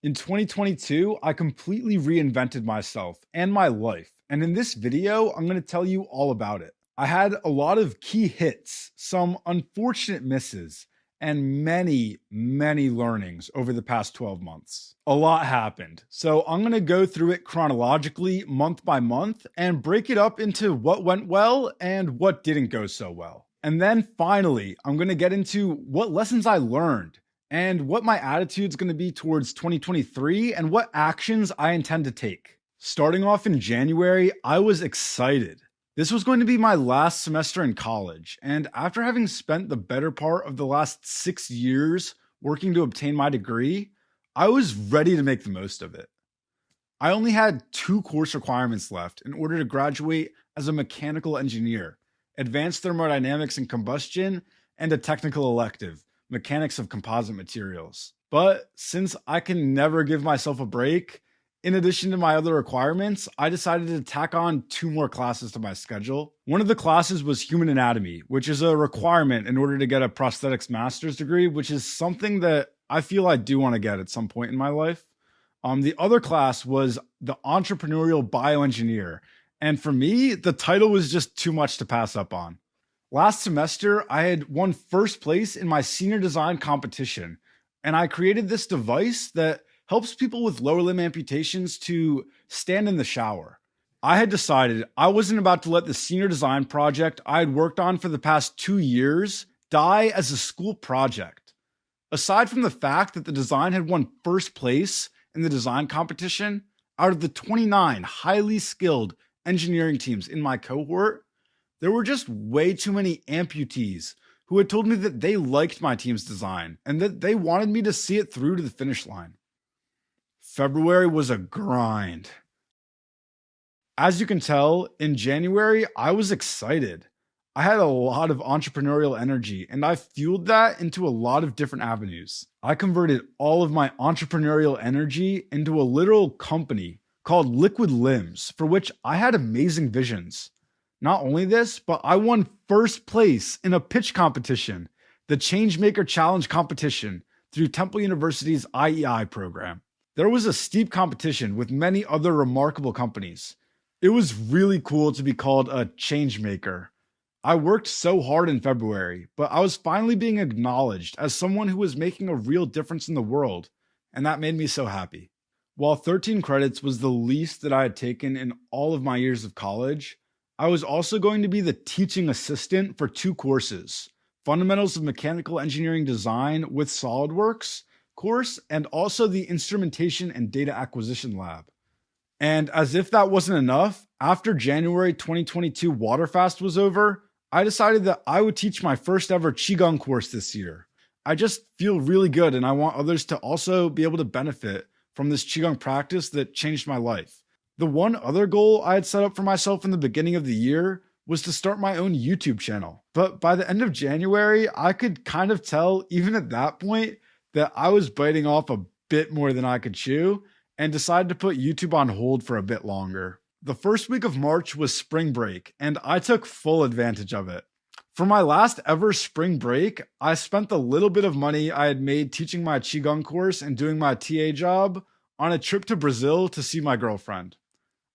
In 2022, I completely reinvented myself and my life. And in this video, I'm going to tell you all about it. I had a lot of key hits, some unfortunate misses, and many learnings over the past 12 months. A lot happened. So I'm going to go through it chronologically, month by month, and break it up into what went well and what didn't go so well. And then finally, I'm going to get into what lessons I learned and what my attitude's going to be towards 2023 and what actions I intend to take. Starting off in January, I was excited. This was going to be my last semester in college, and after having spent the better part of the last 6 years working to obtain my degree, I was ready to make the most of it. I only had two course requirements left in order to graduate as a mechanical engineer: advanced thermodynamics and combustion, and a technical elective, mechanics of composite materials. But since I can never give myself a break, in addition to my other requirements, I decided to tack on two more classes to my schedule. One of the classes was human anatomy, which is a requirement in order to get a prosthetics master's degree, which is something that I feel I do want to get at some point in my life. The other class was the entrepreneurial bioengineer. And for me, the title was just too much to pass up on. Last semester, I had won first place in my senior design competition, and I created this device that helps people with lower limb amputations to stand in the shower. I had decided I wasn't about to let the senior design project I had worked on for the past 2 years die as a school project. Aside from the fact that the design had won first place in the design competition, out of the 29 highly skilled engineering teams in my cohort, there were just way too many amputees who had told me that they liked my team's design and that they wanted me to see it through to the finish line. February was a grind. As you can tell, in January, I was excited. I had a lot of entrepreneurial energy and I fueled that into a lot of different avenues. I converted all of my entrepreneurial energy into a literal company called Liquid Limbs, for which I had amazing visions. Not only this, but I won first place in a pitch competition, the Changemaker Challenge competition, through Temple University's IEI program. There was a steep competition with many other remarkable companies. It was really cool to be called a changemaker. I worked so hard in February, but I was finally being acknowledged as someone who was making a real difference in the world, and that made me so happy. While 13 credits was the least that I had taken in all of my years of college, I was also going to be the teaching assistant for two courses: Fundamentals of Mechanical Engineering Design with SolidWorks course, and also the Instrumentation and Data Acquisition Lab. And as if that wasn't enough, after January 2022 Waterfast was over, I decided that I would teach my first ever Qigong course this year. I just feel really good and I want others to also be able to benefit from this Qigong practice that changed my life. The one other goal I had set up for myself in the beginning of the year was to start my own YouTube channel. But by the end of January, I could kind of tell, even at that point, that I was biting off a bit more than I could chew and decided to put YouTube on hold for a bit longer. The first week of March was spring break, and I took full advantage of it. For my last ever spring break, I spent the little bit of money I had made teaching my Qigong course and doing my TA job on a trip to Brazil to see my girlfriend.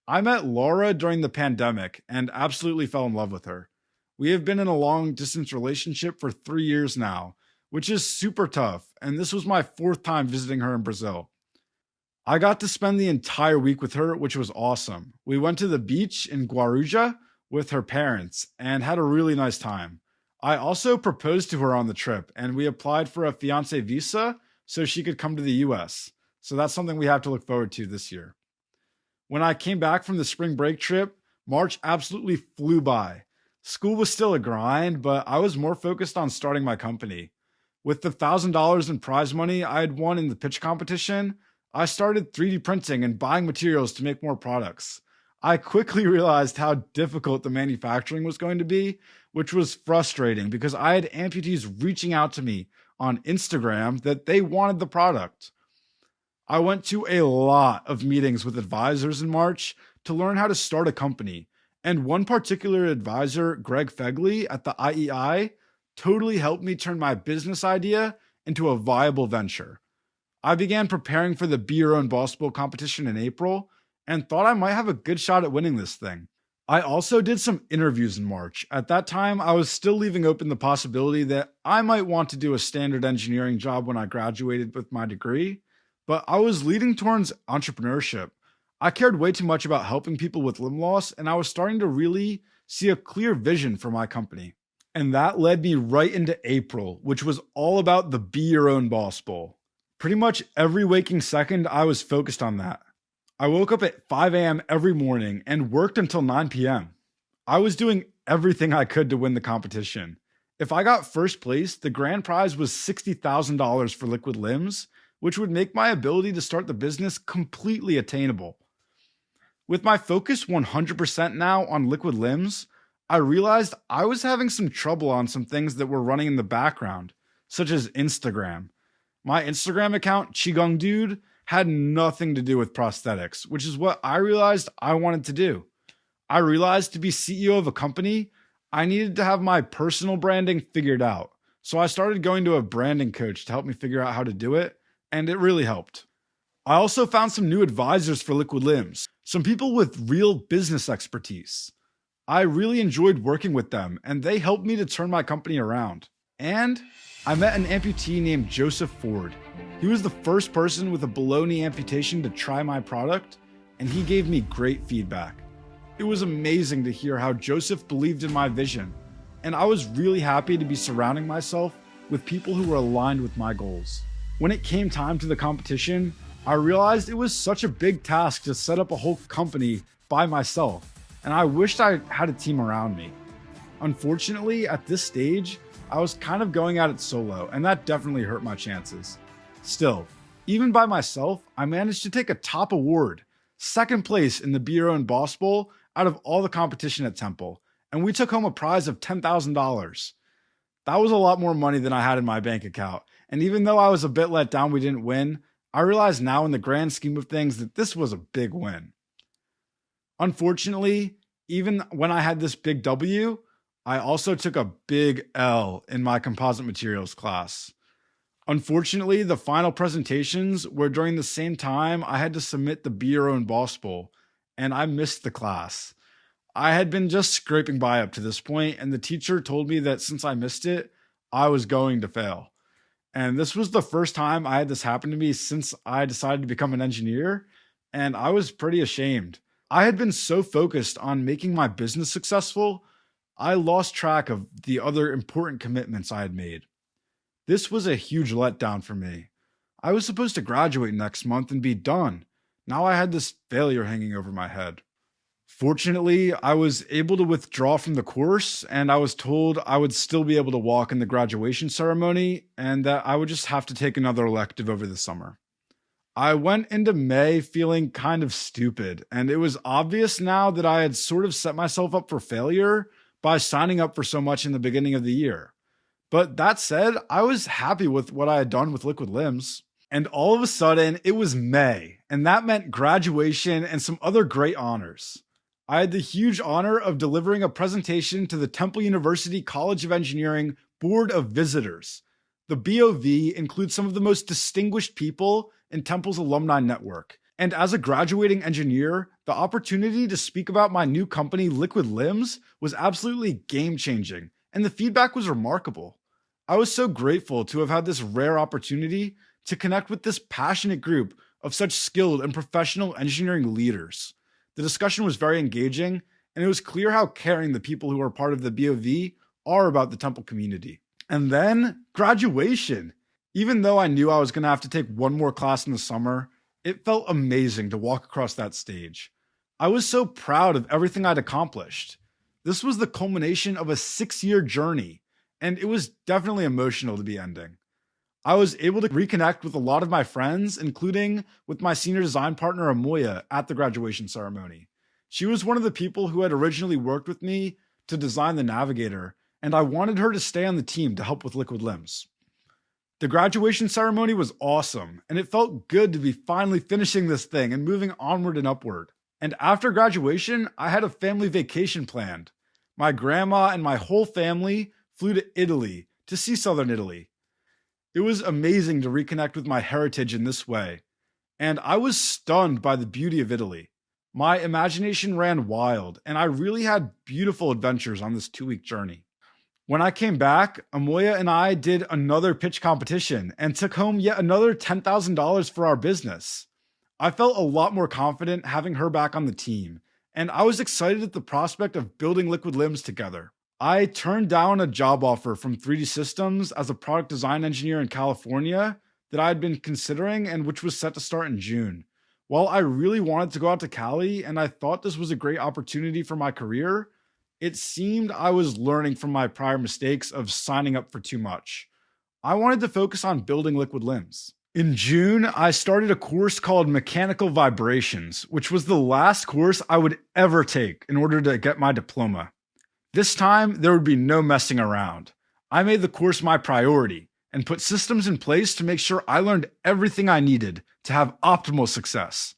I met Laura during the pandemic and absolutely fell in love with her. We have been in a long distance relationship for 3 years now, which is super tough, and this was my fourth time visiting her in Brazil. I got to spend the entire week with her, which was awesome. We went to the beach in Guarujá with her parents and had a really nice time. I also proposed to her on the trip, and we applied for a fiancé visa so she could come to the US. So that's something we have to look forward to this year. When I came back from the spring break trip, March absolutely flew by. School was still a grind, but I was more focused on starting my company. With the $1,000 in prize money I had won in the pitch competition, I started 3D printing and buying materials to make more products. I quickly realized how difficult the manufacturing was going to be, which was frustrating because I had amputees reaching out to me on Instagram that they wanted the product. I went to a lot of meetings with advisors in March to learn how to start a company, and one particular advisor, Greg Fegley at the IEI, totally helped me turn my business idea into a viable venture. I began preparing for the Be Your Own Boss Bowl competition in April and thought I might have a good shot at winning this thing. I also did some interviews in March. At that time, I was still leaving open the possibility that I might want to do a standard engineering job when I graduated with my degree, but I was leading towards entrepreneurship. I cared way too much about helping people with limb loss, and I was starting to really see a clear vision for my company. And that led me right into April, which was all about the Be Your Own Boss Bowl. Pretty much every waking second, I was focused on that. I woke up at 5 a.m. every morning and worked until 9 p.m. I was doing everything I could to win the competition. If I got first place, the grand prize was $60,000 for Liquid Limbs, which would make my ability to start the business completely attainable. With my focus 100% now on Liquid Limbs, I realized I was having some trouble on some things that were running in the background, such as Instagram. My Instagram account, Qigong Dude, had nothing to do with prosthetics, which is what I realized I wanted to do. I realized to be CEO of a company, I needed to have my personal branding figured out. So I started going to a branding coach to help me figure out how to do it, and it really helped. I also found some new advisors for Liquid Limbs, some people with real business expertise. I really enjoyed working with them, and they helped me to turn my company around. And I met an amputee named Joseph Ford. He was the first person with a below knee amputation to try my product, and he gave me great feedback. It was amazing to hear how Joseph believed in my vision, and I was really happy to be surrounding myself with people who were aligned with my goals. When it came time to the competition, I realized it was such a big task to set up a whole company by myself, and I wished I had a team around me. Unfortunately, at this stage, I was kind of going at it solo, and that definitely hurt my chances. Still, even by myself, I managed to take a top award, second place in the Be Your Own Boss Bowl out of all the competition at Temple, and we took home a prize of $10,000. That was a lot more money than I had in my bank account, and even though I was a bit let down we didn't win, I realize now in the grand scheme of things that this was a big win. Unfortunately, even when I had this big W, I also took a big L in my composite materials class. Unfortunately, the final presentations were during the same time I had to submit the Be Your Own Boss Bowl, and I missed the class. I had been just scraping by up to this point, and the teacher told me that since I missed it, I was going to fail. And this was the first time I had this happen to me since I decided to become an engineer, and I was pretty ashamed. I had been so focused on making my business successful, I lost track of the other important commitments I had made. This was a huge letdown for me. I was supposed to graduate next month and be done. Now I had this failure hanging over my head. Fortunately, I was able to withdraw from the course, and I was told I would still be able to walk in the graduation ceremony and that I would just have to take another elective over the summer. I went into May feeling kind of stupid, and it was obvious now that I had sort of set myself up for failure by signing up for so much in the beginning of the year. But that said, I was happy with what I had done with Liquid Limbs. And all of a sudden, it was May, and that meant graduation and some other great honors. I had the huge honor of delivering a presentation to the Temple University College of Engineering Board of Visitors. The BOV includes some of the most distinguished people in Temple's alumni network. And as a graduating engineer, the opportunity to speak about my new company, Liquid Limbs, was absolutely game-changing, and the feedback was remarkable. I was so grateful to have had this rare opportunity to connect with this passionate group of such skilled and professional engineering leaders. The discussion was very engaging, and it was clear how caring the people who are part of the BOV are about the Temple community. And then graduation. Even though I knew I was going to have to take one more class in the summer, it felt amazing to walk across that stage. I was so proud of everything I'd accomplished. This was the culmination of a 6-year journey, and it was definitely emotional to be ending. I was able to reconnect with a lot of my friends, including with my senior design partner Amoya at the graduation ceremony. She was one of the people who had originally worked with me to design the Navigator, and I wanted her to stay on the team to help with Liquid Limbs. The graduation ceremony was awesome, and it felt good to be finally finishing this thing and moving onward and upward. And after graduation, I had a family vacation planned. My grandma and my whole family flew to Italy to see Southern Italy. It was amazing to reconnect with my heritage in this way, and I was stunned by the beauty of Italy. My imagination ran wild, and I really had beautiful adventures on this 2 week journey. When I came back, Amoya and I did another pitch competition and took home yet another $10,000 for our business. I felt a lot more confident having her back on the team, and I was excited at the prospect of building Liquid Limbs together. I turned down a job offer from 3D Systems as a product design engineer in California that I had been considering and which was set to start in June. While I really wanted to go out to Cali and I thought this was a great opportunity for my career, it seemed I was learning from my prior mistakes of signing up for too much. I wanted to focus on building Liquid Limbs. In June, I started a course called Mechanical Vibrations, which was the last course I would ever take in order to get my diploma. This time, there would be no messing around. I made the course my priority and put systems in place to make sure I learned everything I needed to have optimal success.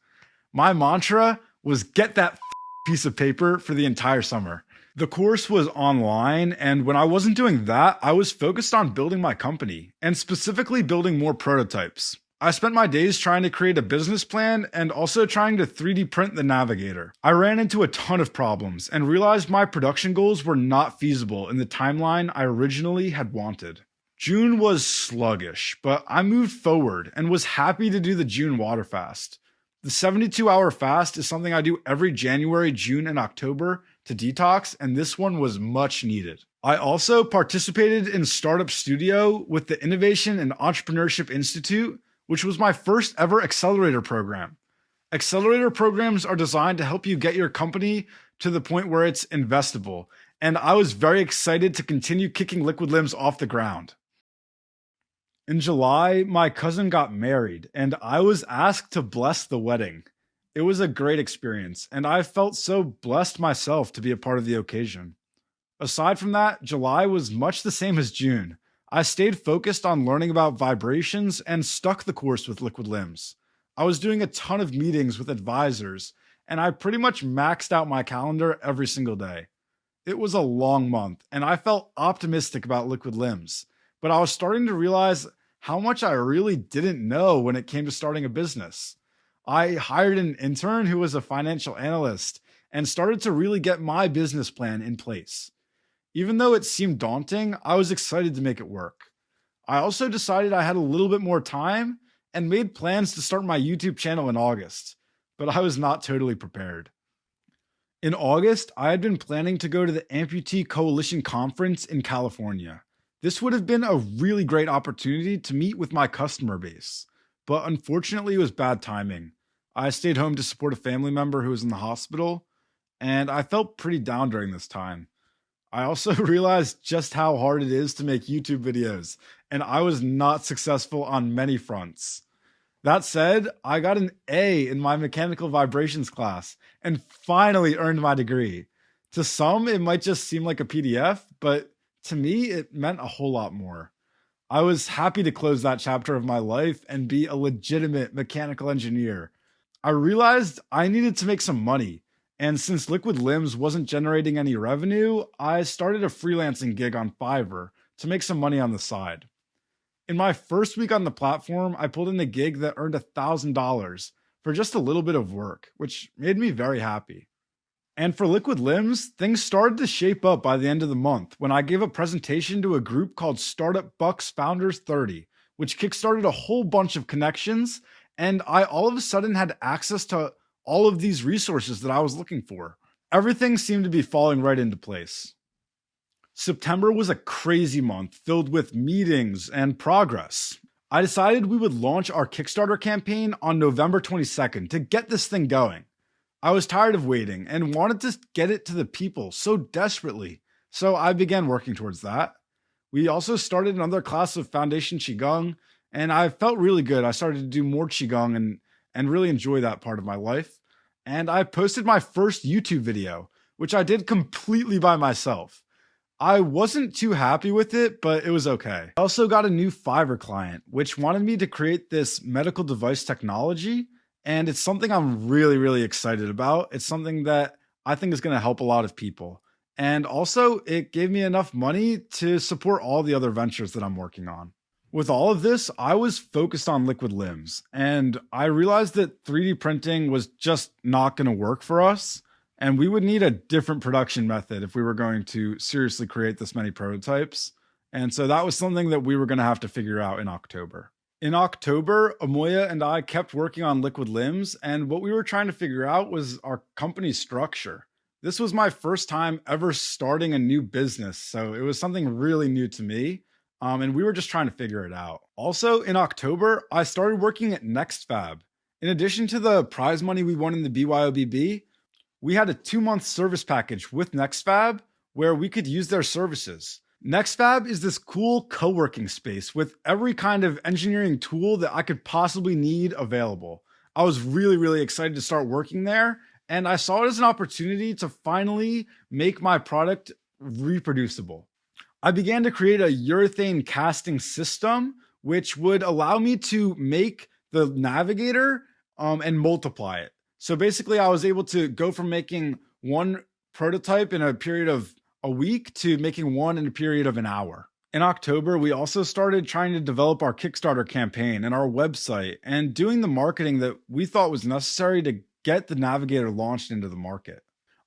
My mantra was get that piece of paper for the entire summer. The course was online, and when I wasn't doing that, I was focused on building my company, and specifically building more prototypes. I spent my days trying to create a business plan and also trying to 3D print the Navigator. I ran into a ton of problems and realized my production goals were not feasible in the timeline I originally had wanted. June was sluggish, but I moved forward and was happy to do the June water fast. The 72-hour fast is something I do every January, June, and October to detox, and this one was much needed. I also participated in Startup Studio with the Innovation and Entrepreneurship Institute, which was my first ever accelerator program. Accelerator programs are designed to help you get your company to the point where it's investable, and I was very excited to continue kicking Liquid Limbs off the ground. In July, my cousin got married, and I was asked to bless the wedding. It was a great experience, and I felt so blessed myself to be a part of the occasion. Aside from that, July was much the same as June. I stayed focused on learning about vibrations and stuck the course with Liquid Limbs. I was doing a ton of meetings with advisors, and I pretty much maxed out my calendar every single day. It was a long month, and I felt optimistic about Liquid Limbs, but I was starting to realize how much I really didn't know when it came to starting a business. I hired an intern who was a financial analyst and started to really get my business plan in place. Even though it seemed daunting, I was excited to make it work. I also decided I had a little bit more time and made plans to start my YouTube channel in August, but I was not totally prepared. In August, I had been planning to go to the Amputee Coalition Conference in California. This would have been a really great opportunity to meet with my customer base, but unfortunately it was bad timing. I stayed home to support a family member who was in the hospital, and I felt pretty down during this time. I also realized just how hard it is to make YouTube videos, and I was not successful on many fronts. That said, I got an A in my mechanical vibrations class and finally earned my degree. To some, it might just seem like a PDF, but to me, it meant a whole lot more. I was happy to close that chapter of my life and be a legitimate mechanical engineer. I realized I needed to make some money, and since Liquid Limbs wasn't generating any revenue, I started a freelancing gig on Fiverr to make some money on the side. In my first week on the platform, I pulled in a gig that earned $1,000 for just a little bit of work, which made me very happy. And for Liquid Limbs, things started to shape up by the end of the month when I gave a presentation to a group called Startup Bucks Founders 30, which kickstarted a whole bunch of connections, and I all of a sudden had access to all of these resources that I was looking for. Everything seemed to be falling right into place. September was a crazy month filled with meetings and progress. I decided we would launch our Kickstarter campaign on November 22nd to get this thing going. I was tired of waiting and wanted to get it to the people so desperately, so I began working towards that. We also started another class of Foundation Qigong, and I felt really good. I started to do more Qigong and really enjoy that part of my life. And I posted my first YouTube video, which I did completely by myself. I wasn't too happy with it, but it was okay. I also got a new Fiverr client, which wanted me to create this medical device technology. And it's something I'm really, really excited about. It's something that I think is going to help a lot of people. And also, it gave me enough money to support all the other ventures that I'm working on. With all of this, I was focused on liquid limbs, and I realized that 3D printing was just not going to work for us. And we would need a different production method if we were going to seriously create this many prototypes. And so that was something that we were going to have to figure out in October. In October, Amoya and I kept working on liquid limbs, and what we were trying to figure out was our company's structure. This was my first time ever starting a new business, so it was something really new to me. And we were just trying to figure it out. Also, in October, I started working at NextFab. In addition to the prize money we won in the BYOBB, we had a 2-month service package with NextFab where we could use their services. NextFab is this cool co-working space with every kind of engineering tool that I could possibly need available. I was really, really excited to start working there, and I saw it as an opportunity to finally make my product reproducible. I began to create a urethane casting system, which would allow me to make the navigator and multiply it. So basically, I was able to go from making one prototype in a period of a week to making one in a period of an hour. In October, we also started trying to develop our Kickstarter campaign and our website and doing the marketing that we thought was necessary to get the navigator launched into the market.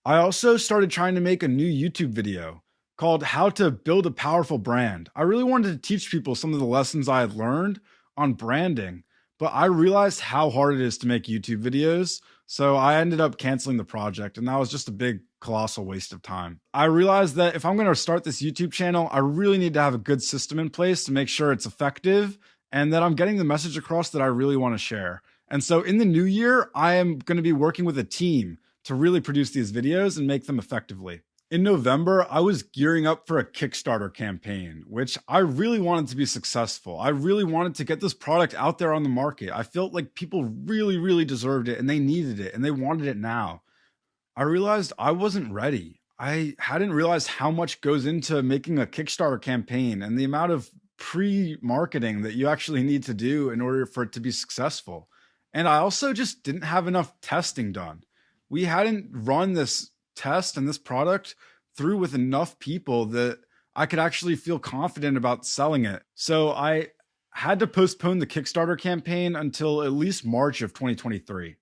I also started trying to make a new YouTube video called How to Build a Powerful Brand. I really wanted to teach people some of the lessons I had learned on branding, but I realized how hard it is to make YouTube videos. So I ended up canceling the project, and that was just a big, colossal waste of time. I realized that if I'm going to start this YouTube channel, I really need to have a good system in place to make sure it's effective and that I'm getting the message across that I really want to share. And so in the new year, I am going to be working with a team to really produce these videos and make them effectively. In November, I was gearing up for a Kickstarter campaign, which I really wanted to be successful. I really wanted to get this product out there on the market. I felt like people really, really deserved it and they needed it and they wanted it now. I realized I wasn't ready. I hadn't realized how much goes into making a Kickstarter campaign and the amount of pre-marketing that you actually need to do in order for it to be successful. And I also just didn't have enough testing done. We hadn't run this test and this product through with enough people that I could actually feel confident about selling it. So I had to postpone the Kickstarter campaign until at least March of 2023.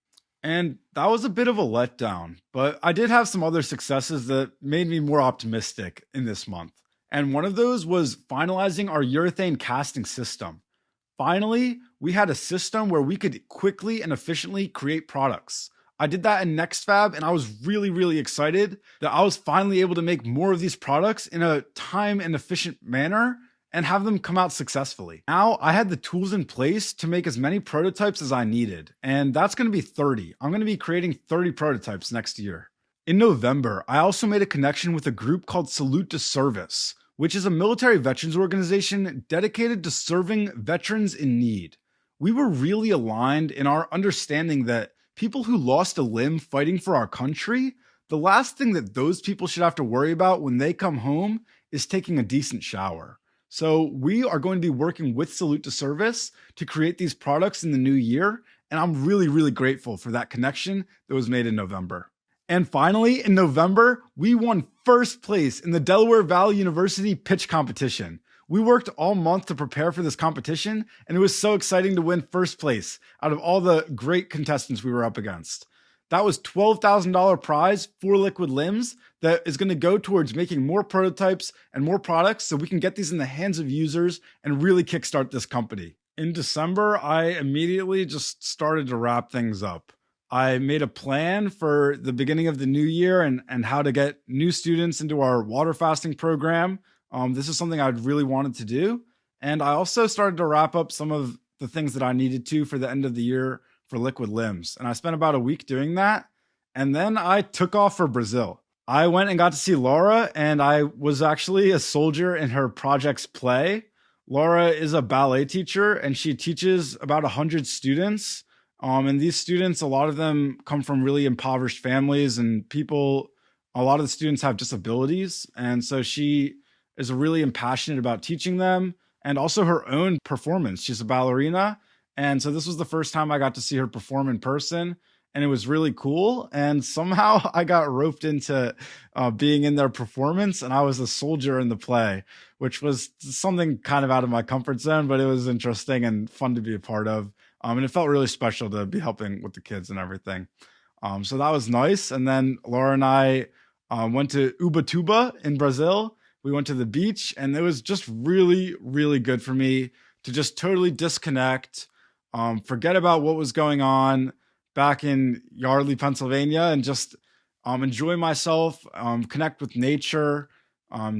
And that was a bit of a letdown, but I did have some other successes that made me more optimistic in this month. And one of those was finalizing our urethane casting system. Finally, we had a system where we could quickly and efficiently create products. I did that in NextFab, and I was really, really excited that I was finally able to make more of these products in a time and efficient manner and have them come out successfully. Now I had the tools in place to make as many prototypes as I needed, and that's going to be 30. I'm going to be creating 30 prototypes next year. In November, I also made a connection with a group called Salute to Service, which is a military veterans organization dedicated to serving veterans in need. We were really aligned in our understanding that people who lost a limb fighting for our country, the last thing that those people should have to worry about when they come home is taking a decent shower. So we are going to be working with Salute to Service to create these products in the new year. And I'm really, really grateful for that connection that was made in November. And finally, in November, we won first place in the Delaware Valley University pitch competition. We worked all month to prepare for this competition, and it was so exciting to win first place out of all the great contestants we were up against. That was $12,000 prize for liquid limbs that is going to go towards making more prototypes and more products so we can get these in the hands of users and really kickstart this company. In December, I immediately just started to wrap things up. I made a plan for the beginning of the new year and how to get new students into our water fasting program. This is something I'd really wanted to do. And I also started to wrap up some of the things that I needed to for the end of the year for liquid limbs. And I spent about a week doing that. And then I took off for Brazil. I went and got to see Laura, and I was actually a soldier in her project's play. Laura is a ballet teacher, and she teaches about 100 students. And these students, a lot of them come from really impoverished families, and a lot of the students have disabilities. And so she is really passionate about teaching them and also her own performance. She's a ballerina. And so this was the first time I got to see her perform in person. and it was really cool. And somehow I got roped into being in their performance, and I was a soldier in the play, which was something kind of out of my comfort zone, but it was interesting and fun to be a part of. And it felt really special to be helping with the kids and everything. So that was nice. And then Laura and I went to Ubatuba in Brazil. We went to the beach, and it was just really, really good for me to just totally disconnect, forget about what was going on back in Yardley, Pennsylvania, and just enjoy myself, connect with nature,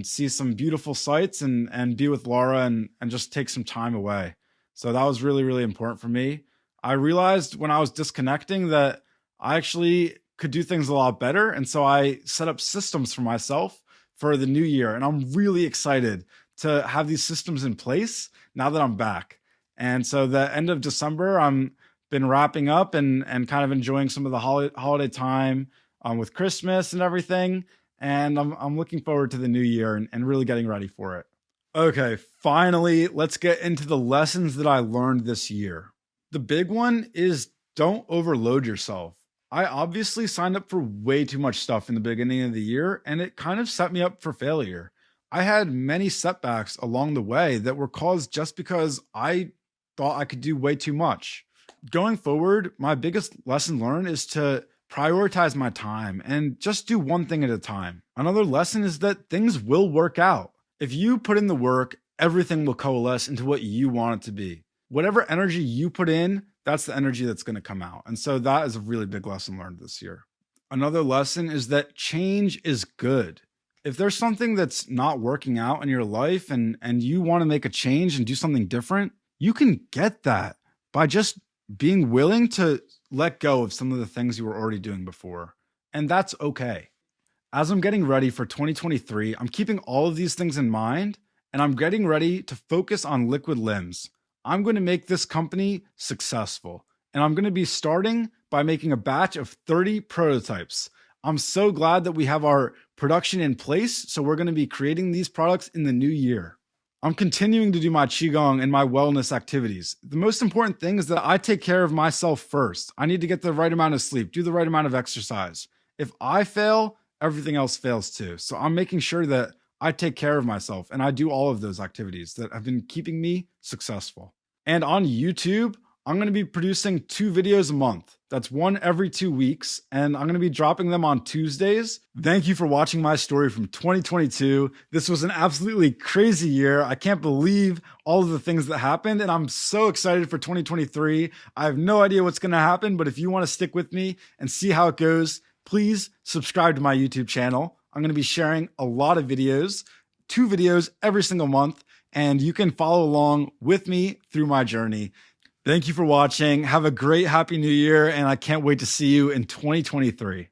see some beautiful sights, and be with Laura and just take some time away. So that was really, really important for me. I realized when I was disconnecting that I actually could do things a lot better. And so I set up systems for myself for the new year. And I'm really excited to have these systems in place now that I'm back. And so the end of December, I'm been wrapping up and kind of enjoying some of the holiday time with Christmas and everything. And I'm looking forward to the new year and really getting ready for it. Okay, finally, let's get into the lessons that I learned this year. The big one is don't overload yourself. I obviously signed up for way too much stuff in the beginning of the year, and it kind of set me up for failure. I had many setbacks along the way that were caused just because I thought I could do way too much. Going forward, my biggest lesson learned is to prioritize my time and just do one thing at a time. Another lesson is that things will work out. If you put in the work, everything will coalesce into what you want it to be. Whatever energy you put in, that's the energy that's going to come out. And so that is a really big lesson learned this year. Another lesson is that change is good. If there's something that's not working out in your life and you want to make a change and do something different, you can get that by just being willing to let go of some of the things you were already doing before. And that's okay. As I'm getting ready for 2023, I'm keeping all of these things in mind, and I'm getting ready to focus on Liquid Limbs. I'm going to make this company successful, and I'm going to be starting by making a batch of 30 prototypes. I'm so glad that we have our production in place, so we're going to be creating these products in the new year. I'm continuing to do my Qigong and my wellness activities. The most important thing is that I take care of myself first. I need to get the right amount of sleep, do the right amount of exercise. If I fail, everything else fails too. So I'm making sure that I take care of myself and I do all of those activities that have been keeping me successful. And on YouTube, I'm going to be producing 2 videos a month. That's one every 2 weeks, and I'm going to be dropping them on Tuesdays. Thank you for watching my story from 2022. This was an absolutely crazy year. I can't believe all of the things that happened, and I'm so excited for 2023. I have no idea what's going to happen, but if you want to stick with me and see how it goes, please subscribe to my YouTube channel. I'm going to be sharing a lot of videos, 2 videos every single month, and you can follow along with me through my journey. Thank you for watching. Have a great, happy new year, and I can't wait to see you in 2023.